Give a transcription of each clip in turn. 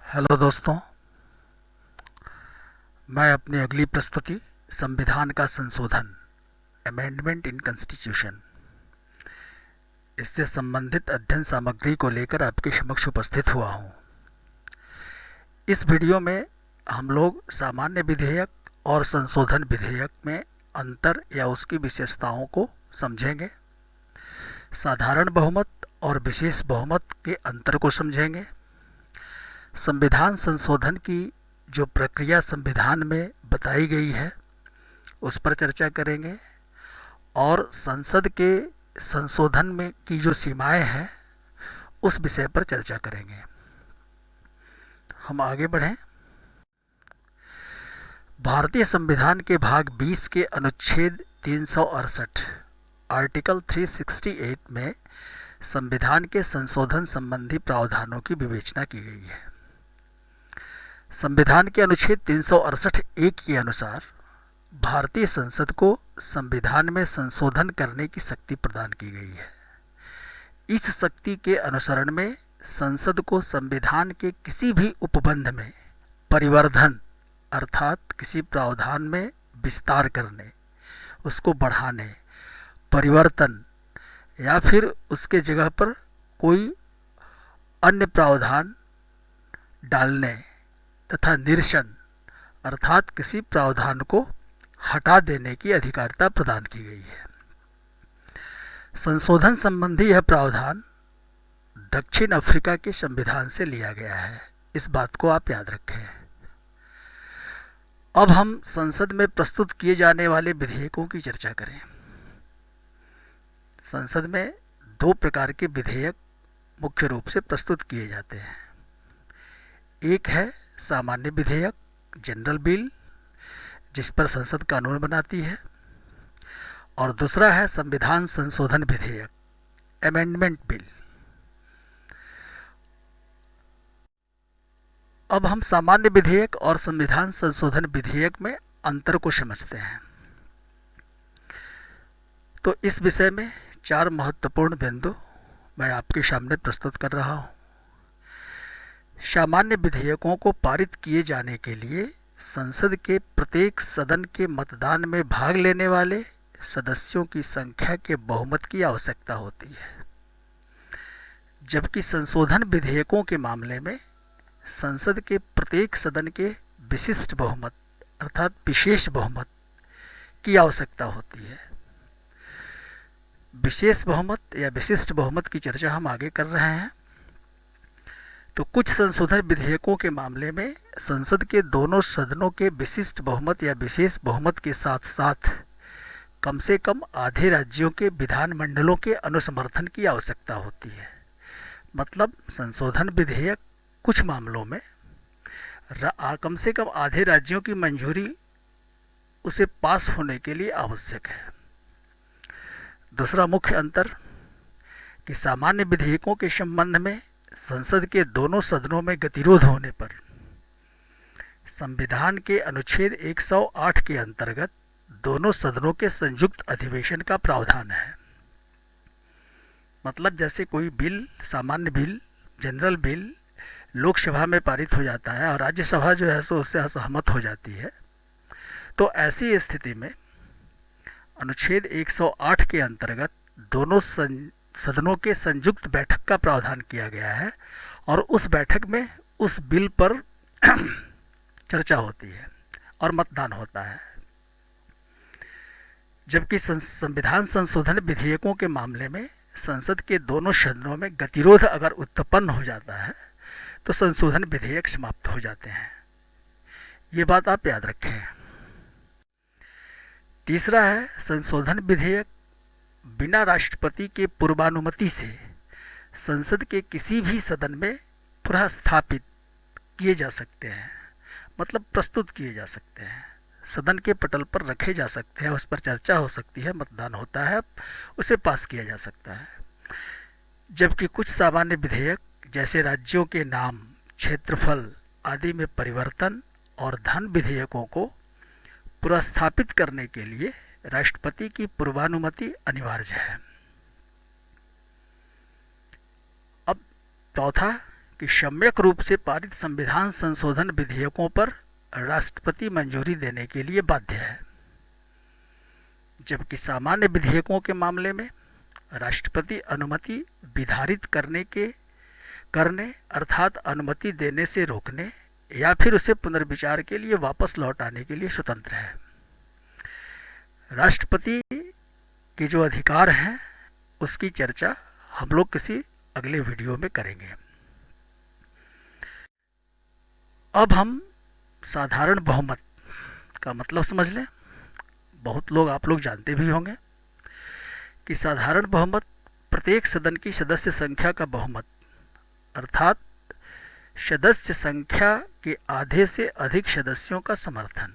Hello दोस्तों। मैं अपनी अगली प्रस्तुति संविधान का संशोधन अमेंडमेंट इन कॉन्स्टिट्यूशन इससे संबंधित अध्ययन सामग्री को लेकर आपके समक्ष उपस्थित हुआ हूँ। इस वीडियो में हम लोग सामान्य विधेयक और संशोधन विधेयक में अंतर या उसकी विशेषताओं को समझेंगे। साधारण बहुमत और विशेष बहुमत के अंतर को समझेंगे। संविधान संशोधन की जो प्रक्रिया संविधान में बताई गई है उस पर चर्चा करेंगे और संसद के संशोधन में की जो सीमाएं हैं उस विषय पर चर्चा करेंगे। हम आगे बढ़ें। भारतीय संविधान के भाग 20 के अनुच्छेद 368 आर्टिकल 368 में संविधान के संशोधन संबंधी प्रावधानों की विवेचना की गई है। संविधान के अनुच्छेद 368 एक के अनुसार भारतीय संसद को संविधान में संशोधन करने की शक्ति प्रदान की गई है। इस शक्ति के अनुसरण में संसद को संविधान के किसी भी उपबंध में परिवर्धन अर्थात किसी प्रावधान में विस्तार करने, उसको बढ़ाने, परिवर्तन या फिर उसके जगह पर कोई अन्य प्रावधान डालने तथा निरसन अर्थात किसी प्रावधान को हटा देने की अधिकारिता प्रदान की गई है। संशोधन संबंधी यह प्रावधान दक्षिण अफ्रीका के संविधान से लिया गया है। इस बात को आप याद रखें। अब हम संसद में प्रस्तुत किए जाने वाले विधेयकों की चर्चा करें। संसद में दो प्रकार के विधेयक मुख्य रूप से प्रस्तुत किए जाते हैं। एक है सामान्य विधेयक जनरल बिल, जिस पर संसद कानून बनाती है, और दूसरा है संविधान संशोधन विधेयक अमेंडमेंट बिल। अब हम सामान्य विधेयक और संविधान संशोधन विधेयक में अंतर को समझते हैं। तो इस विषय में 4 महत्वपूर्ण बिंदु मैं आपके सामने प्रस्तुत कर रहा हूँ। सामान्य विधेयकों को पारित किए जाने के लिए संसद के प्रत्येक सदन के मतदान में भाग लेने वाले सदस्यों की संख्या के बहुमत की आवश्यकता होती है, जबकि संशोधन विधेयकों के मामले में संसद के प्रत्येक सदन के विशिष्ट बहुमत अर्थात विशेष बहुमत की आवश्यकता होती है। विशेष बहुमत या विशिष्ट बहुमत की चर्चा हम आगे कर रहे हैं। तो कुछ संशोधन विधेयकों के मामले में संसद के दोनों सदनों के विशिष्ट बहुमत या विशेष बहुमत के साथ साथ कम से कम आधे राज्यों के विधानमंडलों के अनुसमर्थन की आवश्यकता होती है। मतलब संशोधन विधेयक कुछ मामलों में कम से कम आधे राज्यों की मंजूरी उसे पास होने के लिए आवश्यक है। दूसरा मुख्य अंतर कि सामान्य विधेयकों के संबंध में संसद के दोनों सदनों में गतिरोध होने पर संविधान के अनुच्छेद 108 के अंतर्गत दोनों सदनों के संयुक्त अधिवेशन का प्रावधान है। मतलब जैसे कोई बिल, सामान्य बिल, जनरल बिल लोकसभा में पारित हो जाता है और राज्यसभा जो है सो उससे असहमत हो जाती है, तो ऐसी स्थिति में अनुच्छेद 108 के अंतर्गत दोनों सदनों के संयुक्त बैठक का प्रावधान किया गया है और उस बैठक में उस बिल पर चर्चा होती है और मतदान होता है। जबकि संविधान संशोधन विधेयकों के मामले में संसद के दोनों सदनों में गतिरोध अगर उत्पन्न हो जाता है तो संशोधन विधेयक समाप्त हो जाते हैं। ये बात आप याद रखें। तीसरा है संशोधन विधेयक बिना राष्ट्रपति के पूर्वानुमति से संसद के किसी भी सदन में पुनः स्थापित किए जा सकते हैं। मतलब प्रस्तुत किए जा सकते हैं, सदन के पटल पर रखे जा सकते हैं, उस पर चर्चा हो सकती है, मतदान होता है, उसे पास किया जा सकता है। जबकि कुछ सामान्य विधेयक जैसे राज्यों के नाम, क्षेत्रफल आदि में परिवर्तन और धन विधेयकों को पुनर्स्थापित करने के लिए राष्ट्रपति की पूर्वानुमति अनिवार्य है। अब चौथा कि सम्यक रूप से पारित संविधान संशोधन विधेयकों पर राष्ट्रपति मंजूरी देने के लिए बाध्य है, जबकि सामान्य विधेयकों के मामले में राष्ट्रपति अनुमति विधारित करने अर्थात अनुमति देने से रोकने या फिर उसे पुनर्विचार के लिए वापस लौटाने के लिए स्वतंत्र है। राष्ट्रपति के जो अधिकार हैं उसकी चर्चा हम लोग किसी अगले वीडियो में करेंगे। अब हम साधारण बहुमत का मतलब समझ लें। बहुत लोग आप लोग जानते भी होंगे कि साधारण बहुमत प्रत्येक सदन की सदस्य संख्या का बहुमत अर्थात सदस्य संख्या के आधे से अधिक सदस्यों का समर्थन।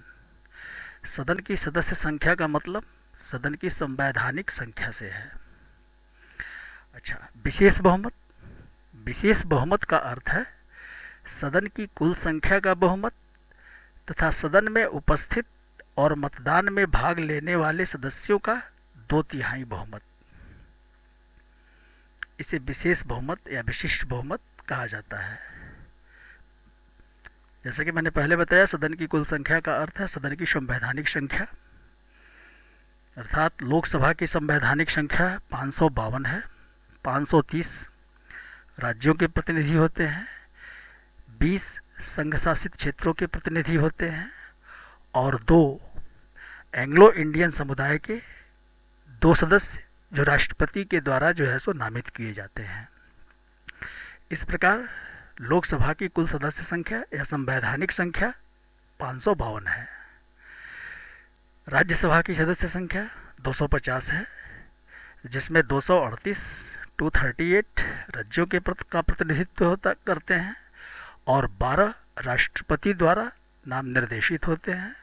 सदन की सदस्य संख्या का मतलब सदन की संवैधानिक संख्या से है। अच्छा, विशेष बहुमत। विशेष बहुमत का अर्थ है सदन की कुल संख्या का बहुमत तथा सदन में उपस्थित और मतदान में भाग लेने वाले सदस्यों का 2/3 बहुमत। इसे विशेष बहुमत या विशिष्ट बहुमत कहा जाता है। जैसे कि मैंने पहले बताया, सदन की कुल संख्या का अर्थ है सदन की संवैधानिक संख्या, अर्थात लोकसभा की संवैधानिक संख्या 552 है। 530 राज्यों के प्रतिनिधि होते हैं, 20 संघ शासित क्षेत्रों के प्रतिनिधि होते हैं और 2 एंग्लो इंडियन समुदाय के 2 सदस्य जो राष्ट्रपति के द्वारा जो है सो नामित किए जाते हैं। इस प्रकार लोकसभा की कुल सदस्य संख्या या संवैधानिक संख्या 552 है। राज्यसभा की सदस्य संख्या 250 है, जिसमें 238 राज्यों के का प्रतिनिधित्व करते हैं और 12 राष्ट्रपति द्वारा नाम निर्देशित होते हैं।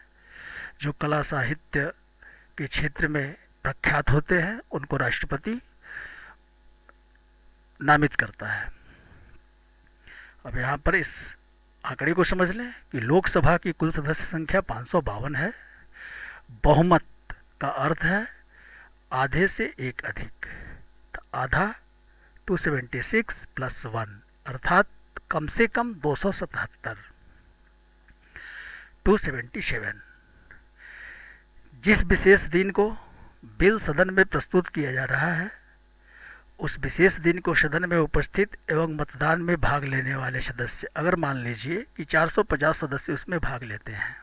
जो कला साहित्य के क्षेत्र में प्रख्यात होते हैं उनको राष्ट्रपति नामित करता है। अब यहाँ पर इस आंकड़े को समझ लें कि लोकसभा की कुल सदस्य संख्या 552 है। बहुमत का अर्थ है आधे से एक अधिक, तो आधा 276 + 1 अर्थात कम से कम 277 277। जिस विशेष दिन को बिल सदन में प्रस्तुत किया जा रहा है उस विशेष दिन को सदन में उपस्थित एवं मतदान में भाग लेने वाले सदस्य, अगर मान लीजिए कि 450 सदस्य उसमें भाग लेते हैं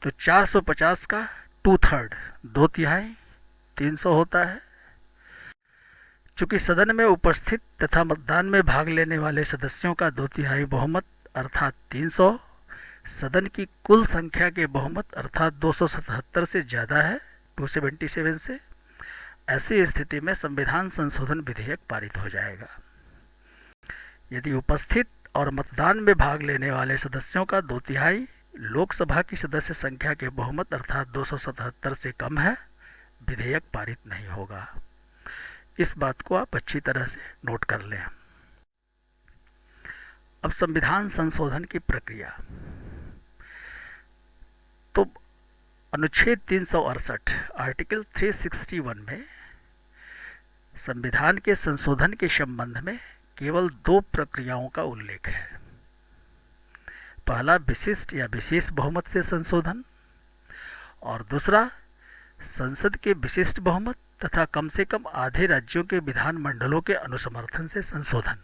तो 450 का 2/3 2/3 300 होता है। चूँकि सदन में उपस्थित तथा मतदान में भाग लेने वाले सदस्यों का 2/3 बहुमत अर्थात 300 सदन की कुल संख्या के बहुमत अर्थात 277 से ज़्यादा है 277 से, ऐसी स्थिति में संविधान संशोधन विधेयक पारित हो जाएगा। यदि उपस्थित और मतदान में भाग लेने वाले सदस्यों का 2/3 लोकसभा की सदस्य संख्या के बहुमत अर्थात 277 से कम है, विधेयक पारित नहीं होगा। इस बात को आप अच्छी तरह से नोट कर लें। अब संविधान संशोधन की प्रक्रिया। तो अनुच्छेद 368 आर्टिकल 361 में संविधान के संशोधन के संबंध में केवल 2 प्रक्रियाओं का उल्लेख है। पहला विशिष्ट या विशेष बहुमत से संशोधन और दूसरा संसद के विशिष्ट बहुमत तथा कम से कम आधे राज्यों के विधान मंडलों के अनुसमर्थन से संशोधन।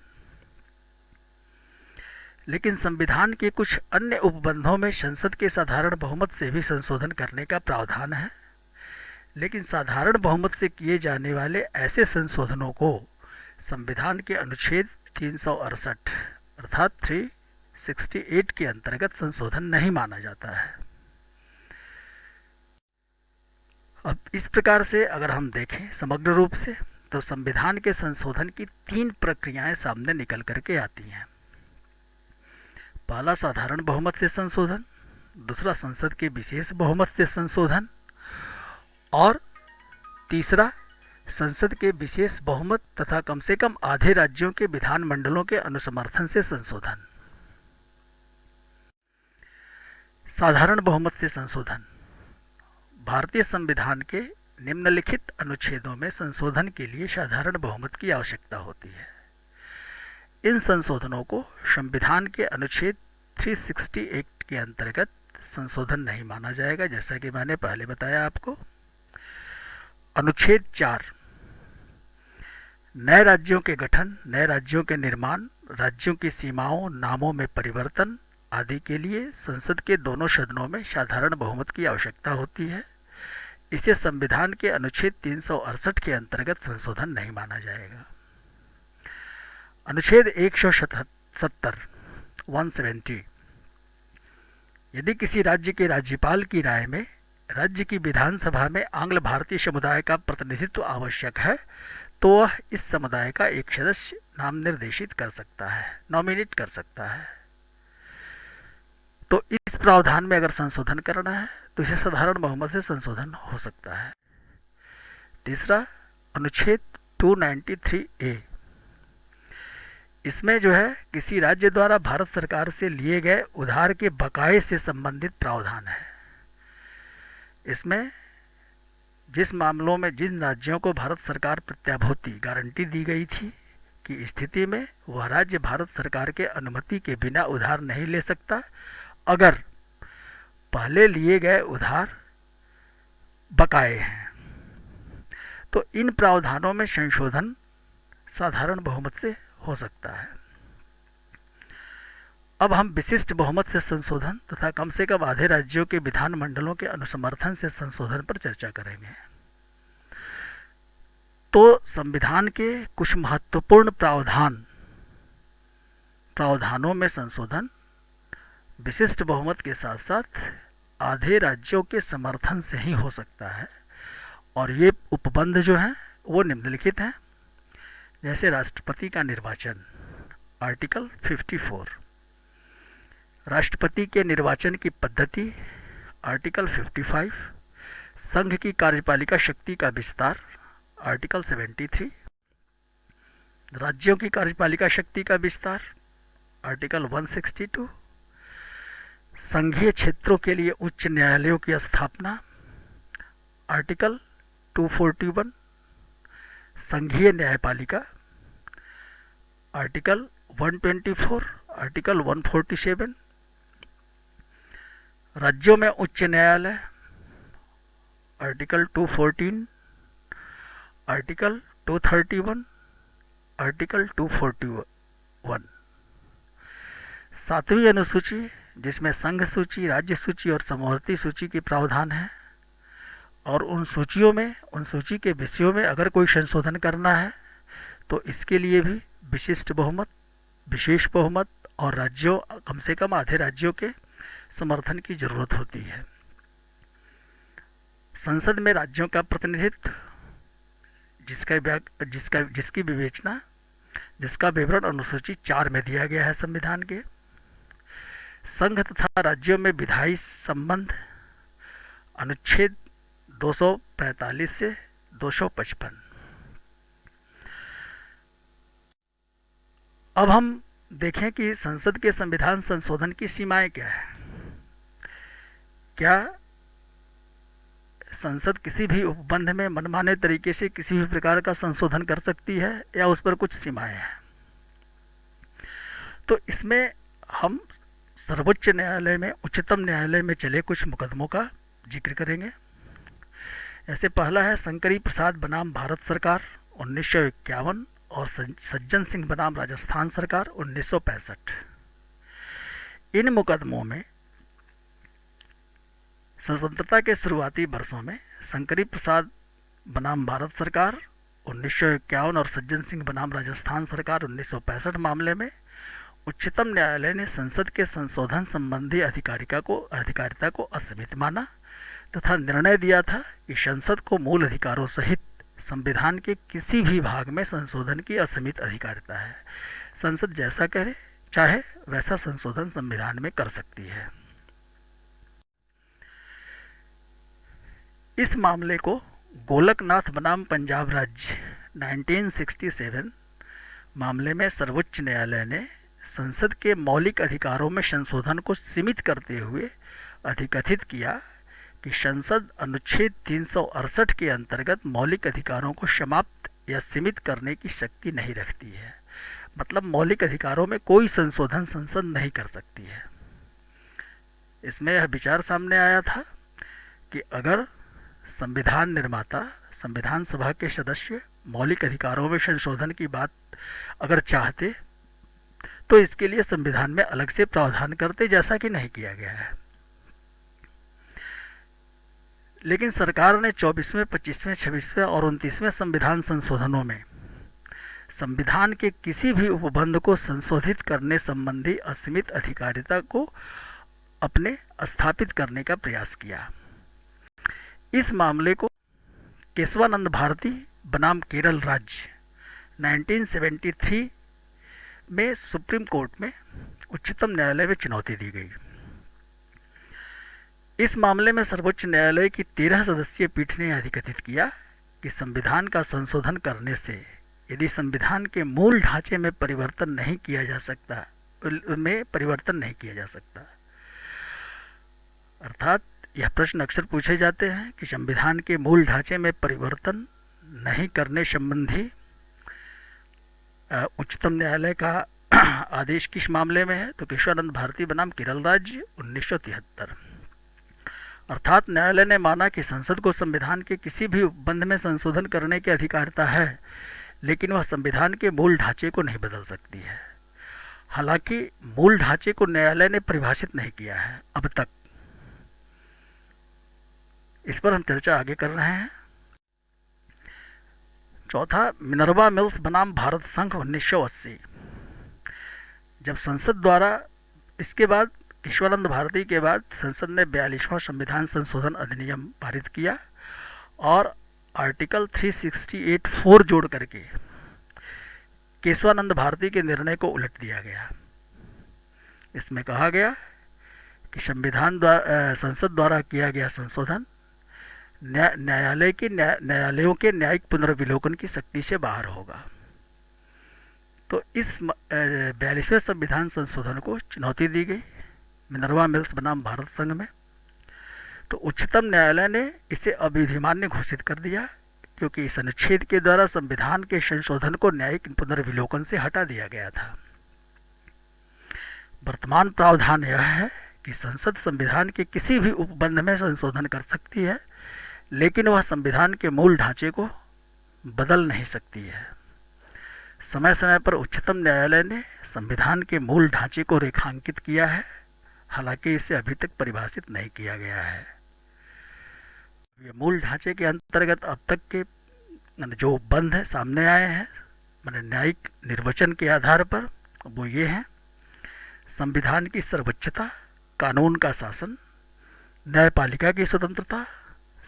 लेकिन संविधान के कुछ अन्य उपबंधों में संसद के साधारण बहुमत से भी संशोधन करने का प्रावधान है, लेकिन साधारण बहुमत से किए जाने वाले ऐसे संशोधनों को संविधान के अनुच्छेद 368 अर्थात 368 के अंतर्गत संशोधन नहीं माना जाता है। अब इस प्रकार से अगर हम देखें समग्र रूप से तो संविधान के संशोधन की 3 प्रक्रियाएं सामने निकल करके आती हैं। पहला साधारण बहुमत से संशोधन, दूसरा संसद के विशेष बहुमत से संशोधन और तीसरा संसद के विशेष बहुमत तथा कम से कम आधे राज्यों के विधान मंडलों के अनुसमर्थन से संशोधन। साधारण बहुमत से संशोधन। भारतीय संविधान के निम्नलिखित अनुच्छेदों में संशोधन के लिए साधारण बहुमत की आवश्यकता होती है। इन संशोधनों को संविधान के अनुच्छेद 368 के अंतर्गत संशोधन नहीं माना जाएगा, जैसा कि मैंने पहले बताया आपको। अनुच्छेद 4, नए राज्यों के गठन, नए राज्यों के निर्माण, राज्यों की सीमाओं, नामों में परिवर्तन आदि के लिए संसद के दोनों सदनों में साधारण बहुमत की आवश्यकता होती है। इसे संविधान के अनुच्छेद 368 के अंतर्गत संशोधन नहीं माना जाएगा। अनुच्छेद 170 यदि किसी राज्य के राज्यपाल की राय में राज्य की विधानसभा में आंग्ल भारतीय समुदाय का प्रतिनिधित्व आवश्यक है तो वह इस समुदाय का एक सदस्य नाम निर्देशित कर सकता है, नॉमिनेट कर सकता है। तो इस प्रावधान में अगर संशोधन करना है तो इसे साधारण बहुमत से संशोधन हो सकता है। तीसरा, अनुच्छेद 293A, इसमें जो है किसी राज्य द्वारा भारत सरकार से लिए गए उधार के बकाये से संबंधित प्रावधान है। इसमें जिस मामलों में जिन राज्यों को भारत सरकार प्रत्याभूति गारंटी दी गई थी की स्थिति में वह राज्य भारत सरकार के अनुमति के बिना उधार नहीं ले सकता, अगर पहले लिए गए उधार बकाये हैं, तो इन प्रावधानों में संशोधन साधारण बहुमत से हो सकता है। अब हम विशिष्ट बहुमत से संशोधन तथा कम से कम आधे राज्यों के विधानमंडलों के अनुसमर्थन से संशोधन पर चर्चा करेंगे। तो संविधान के कुछ महत्वपूर्ण प्रावधानों में संशोधन विशिष्ट बहुमत के साथ साथ आधे राज्यों के समर्थन से ही हो सकता है, और ये उपबंध जो हैं वो निम्नलिखित हैं। जैसे राष्ट्रपति का निर्वाचन, आर्टिकल 54, राष्ट्रपति के निर्वाचन की पद्धति, आर्टिकल 55, संघ की कार्यपालिका शक्ति का विस्तार, आर्टिकल 73, राज्यों की कार्यपालिका शक्ति का विस्तार, आर्टिकल 162, संघीय क्षेत्रों के लिए उच्च न्यायालयों की स्थापना, आर्टिकल 241, संघीय न्यायपालिका, आर्टिकल 124, आर्टिकल 147, राज्यों में उच्च न्यायालय, आर्टिकल 214, आर्टिकल 231, आर्टिकल 241, 7वीं अनुसूची जिसमें संघ सूची, राज्य सूची और समवर्ती सूची के प्रावधान हैं, और उन सूची के विषयों में अगर कोई संशोधन करना है तो इसके लिए भी विशिष्ट बहुमत, विशेष बहुमत और राज्यों, कम से कम आधे राज्यों के समर्थन की जरूरत होती है। संसद में राज्यों का प्रतिनिधित्व, जिसकी विवेचना, जिसका विवरण अनुसूची 4 में दिया गया है संविधान के। संघ तथा राज्यों में विधायी संबंध, अनुच्छेद 245 से 255। अब हम देखें कि संसद के संविधान संशोधन की सीमाएं क्या है। क्या संसद किसी भी उपबंध में मनमाने तरीके से किसी भी प्रकार का संशोधन कर सकती है या उस पर कुछ सीमाएं हैं? तो इसमें हम सर्वोच्च न्यायालय में, उच्चतम न्यायालय में चले कुछ मुकदमों का जिक्र करेंगे। ऐसे पहला है शंकरी प्रसाद बनाम भारत सरकार 1951 और सज्जन सिंह बनाम राजस्थान सरकार 1965। इन मुकदमों में स्वतंत्रता के शुरुआती वर्षों में शंकरी प्रसाद बनाम भारत सरकार 1951 और सज्जन सिंह बनाम राजस्थान सरकार 1965 मामले में उच्चतम न्यायालय ने संसद के संशोधन संबंधी अधिकारिता को असीमित माना तथा निर्णय दिया था कि संसद को मूल अधिकारों सहित संविधान के किसी भी भाग में संशोधन की असीमित अधिकारिता है। संसद जैसा करे चाहे वैसा संशोधन संविधान में कर सकती है। इस मामले को गोलकनाथ बनाम पंजाब राज्य 1967 मामले में सर्वोच्च न्यायालय ने संसद के मौलिक अधिकारों में संशोधन को सीमित करते हुए अधिकथित किया कि संसद अनुच्छेद 368 के अंतर्गत मौलिक अधिकारों को समाप्त या सीमित करने की शक्ति नहीं रखती है। मतलब मौलिक अधिकारों में कोई संशोधन संसद नहीं कर सकती है। इसमें यह विचार सामने आया था कि अगर संविधान निर्माता, संविधान सभा के सदस्य मौलिक अधिकारों में संशोधन की बात अगर चाहते तो इसके लिए संविधान में अलग से प्रावधान करते, जैसा कि नहीं किया गया है। लेकिन सरकार ने 24वें, 25वें, 26वें और 29वें संविधान संशोधनों में संविधान के किसी भी उपबंध को संशोधित करने संबंधी असीमित अधिकारिता को अपने स्थापित करने का प्रयास किया। इस मामले को केशवानंद भारती बनाम केरल राज्य 1973 में सुप्रीम कोर्ट में उच्चतम न्यायालय में चुनौती दी गई। इस मामले में सर्वोच्च न्यायालय की 13 सदस्यीय पीठ ने अधिकथित किया कि संविधान का संशोधन करने से यदि संविधान के मूल ढांचे में परिवर्तन नहीं किया जा सकता, अर्थात यह प्रश्न अक्सर पूछे जाते हैं कि संविधान के मूल ढांचे में परिवर्तन नहीं करने संबंधी उच्चतम न्यायालय का आदेश किस मामले में है, तो केशवानंद भारती बनाम केरल राज्य 1973। अर्थात न्यायालय ने माना कि संसद को संविधान के किसी भी उपबंध में संशोधन करने की अधिकारिता है, लेकिन वह संविधान के मूल ढांचे को नहीं बदल सकती है। हालांकि मूल ढांचे को न्यायालय ने परिभाषित नहीं किया है अब तक। इस पर हम चर्चा आगे कर रहे हैं। चौथा, मिनर्वा मिल्स बनाम भारत संघ 1980। जब संसद द्वारा, इसके बाद केशवानंद भारती के बाद संसद ने 42वां संविधान संशोधन अधिनियम पारित किया और आर्टिकल 368(4) जोड़ करके केशवानंद भारती के निर्णय को उलट दिया गया। इसमें कहा गया कि संसद द्वारा किया गया संशोधन न्यायालयों के न्यायिक पुनर्विलोकन की शक्ति से बाहर होगा। तो इस 42वें संविधान संशोधन को चुनौती दी गई मिनर्वा मिल्स बनाम भारत संघ में। तो उच्चतम न्यायालय ने इसे अविधिमान्य घोषित कर दिया, क्योंकि इस अनुच्छेद के द्वारा संविधान के संशोधन को न्यायिक पुनर्विलोकन से हटा दिया गया था। वर्तमान प्रावधान यह है कि संसद संविधान के किसी भी उपबंध में संशोधन कर सकती है, लेकिन वह संविधान के मूल ढांचे को बदल नहीं सकती है। समय समय पर उच्चतम न्यायालय ने संविधान के मूल ढांचे को रेखांकित किया है, हालांकि इसे अभी तक परिभाषित नहीं किया गया है। ये मूल ढांचे के अंतर्गत अब तक के जो बंध सामने आए हैं न्यायिक निर्वचन के आधार पर, वो ये हैं: संविधान की सर्वोच्चता, कानून का शासन, न्यायपालिका की स्वतंत्रता,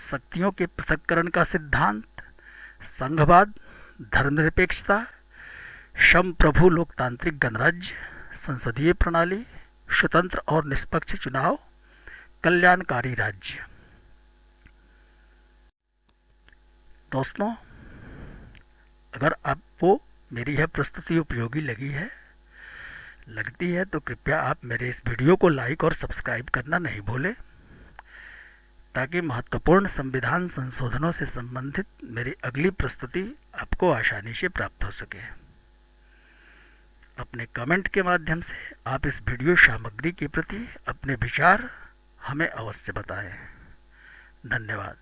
शक्तियों के पृथक्करण का सिद्धांत, संघवाद, धर्मनिरपेक्षता, संप्रभु लोकतांत्रिक गणराज्य, संसदीय प्रणाली, स्वतंत्र और निष्पक्ष चुनाव, कल्याणकारी राज्य। दोस्तों, अगर आपको मेरी यह प्रस्तुति उपयोगी लगती है तो कृपया आप मेरे इस वीडियो को लाइक और सब्सक्राइब करना नहीं भूलें, ताकि महत्वपूर्ण संविधान संशोधनों से संबंधित मेरी अगली प्रस्तुति आपको आसानी से प्राप्त हो सके। अपने कमेंट के माध्यम से आप इस वीडियो सामग्री के प्रति अपने विचार हमें अवश्य बताएं। धन्यवाद।